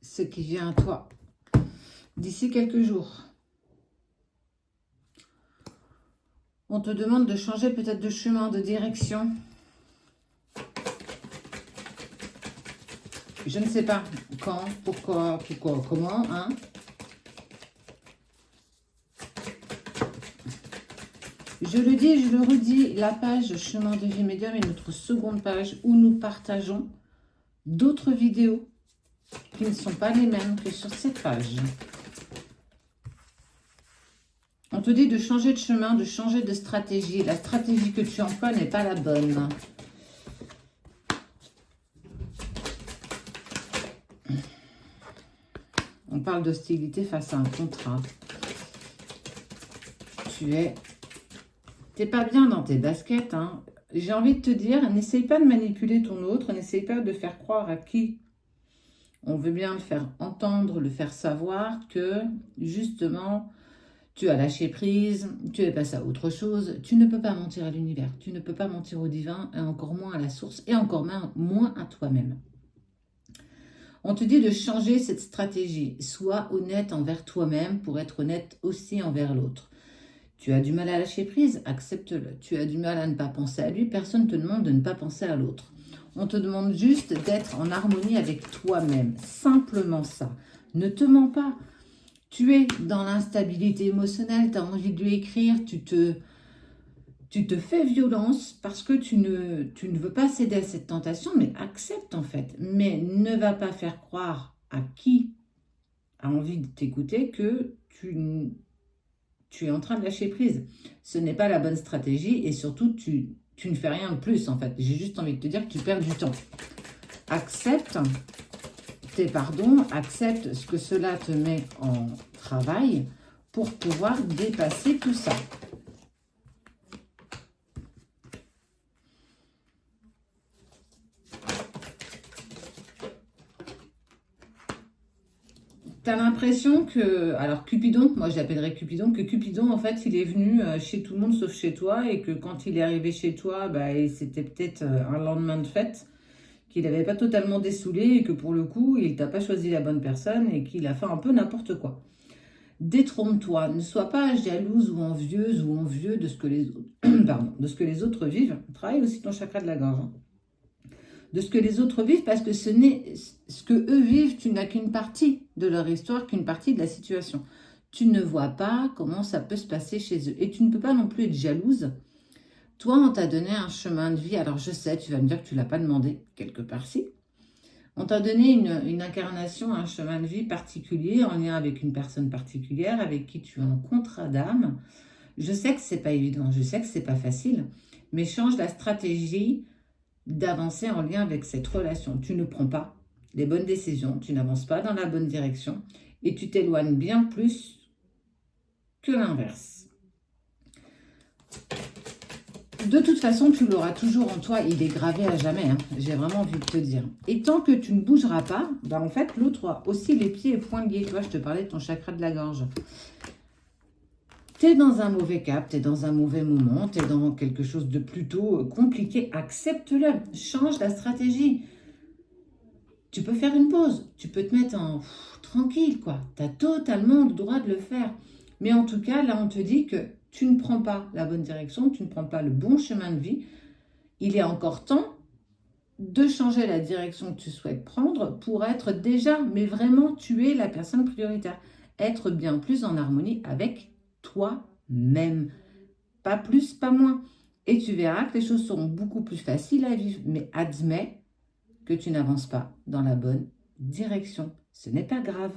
ce qui vient à toi d'ici quelques jours. On te demande de changer peut-être de chemin, de direction. Je ne sais pas quand, pourquoi, comment, hein. Je le dis et je le redis, la page Chemin de vie médium est notre seconde page où nous partageons d'autres vidéos qui ne sont pas les mêmes que sur cette page. On te dit de changer de chemin, de changer de stratégie. La stratégie que tu emploies n'est pas la bonne. On parle d'hostilité face à un contrat. T'es pas bien dans tes baskets, hein. J'ai envie de te dire, n'essaye pas de manipuler ton autre, n'essaye pas de faire croire à qui on veut bien le faire entendre, le faire savoir que, justement, tu as lâché prise, tu es passé à autre chose. Tu ne peux pas mentir à l'univers, tu ne peux pas mentir au divin, et encore moins à la source, et encore moins à toi-même. On te dit de changer cette stratégie. Sois honnête envers toi-même pour être honnête aussi envers l'autre. Tu as du mal à lâcher prise, accepte-le. Tu as du mal à ne pas penser à lui, personne ne te demande de ne pas penser à l'autre. On te demande juste d'être en harmonie avec toi-même. Simplement ça. Ne te mens pas. Tu es dans l'instabilité émotionnelle, tu as envie de lui écrire, tu te fais violence parce que tu ne veux pas céder à cette tentation, mais accepte en fait. Mais ne va pas faire croire à qui a envie de t'écouter que tu es en train de lâcher prise. Ce n'est pas la bonne stratégie et surtout, tu ne fais rien de plus en fait. J'ai juste envie de te dire que tu perds du temps. Accepte tes pardons, accepte ce que cela te met en travail pour pouvoir dépasser tout ça. Tu as l'impression que, alors Cupidon, moi j'appellerais Cupidon, que Cupidon en fait il est venu chez tout le monde sauf chez toi et que quand il est arrivé chez toi, c'était peut-être un lendemain de fête, qu'il n'avait pas totalement dessoulé et que pour le coup il t'a pas choisi la bonne personne et qu'il a fait un peu n'importe quoi. Détrompe-toi, ne sois pas jalouse ou envieuse ou envieux de ce que les autres, de ce que les autres vivent. Travaille aussi ton chakra de la gorge. Hein. De ce que les autres vivent, parce que ce que eux vivent, tu n'as qu'une partie de leur histoire, qu'une partie de la situation. Tu ne vois pas comment ça peut se passer chez eux. Et tu ne peux pas non plus être jalouse. Toi, on t'a donné un chemin de vie. Alors, je sais, tu vas me dire que tu ne l'as pas demandé, quelque part si. On t'a donné une incarnation, un chemin de vie particulier, en lien avec une personne particulière, avec qui tu es en contrat d'âme. Je sais que ce n'est pas évident, je sais que ce n'est pas facile, mais change la stratégie d'avancer en lien avec cette relation. Tu ne prends pas les bonnes décisions, tu n'avances pas dans la bonne direction et tu t'éloignes bien plus que l'inverse. De toute façon, tu l'auras toujours en toi, il est gravé à jamais, hein. J'ai vraiment envie de te dire. Et tant que tu ne bougeras pas, en fait, l'autre a aussi les pieds et poings liés. Tu vois, je te parlais de ton chakra de la gorge. Tu es dans un mauvais cap, tu es dans un mauvais moment, tu es dans quelque chose de plutôt compliqué. Accepte-le, change la stratégie. Tu peux faire une pause, tu peux te mettre en tranquille, quoi. Tu as totalement le droit de le faire. Mais en tout cas, là, on te dit que tu ne prends pas la bonne direction, tu ne prends pas le bon chemin de vie. Il est encore temps de changer la direction que tu souhaites prendre pour être déjà, mais vraiment, tu es la personne prioritaire. Être bien plus en harmonie avec toi-même. Pas plus, pas moins. Et tu verras que les choses seront beaucoup plus faciles à vivre. Mais admets que tu n'avances pas dans la bonne direction. Ce n'est pas grave.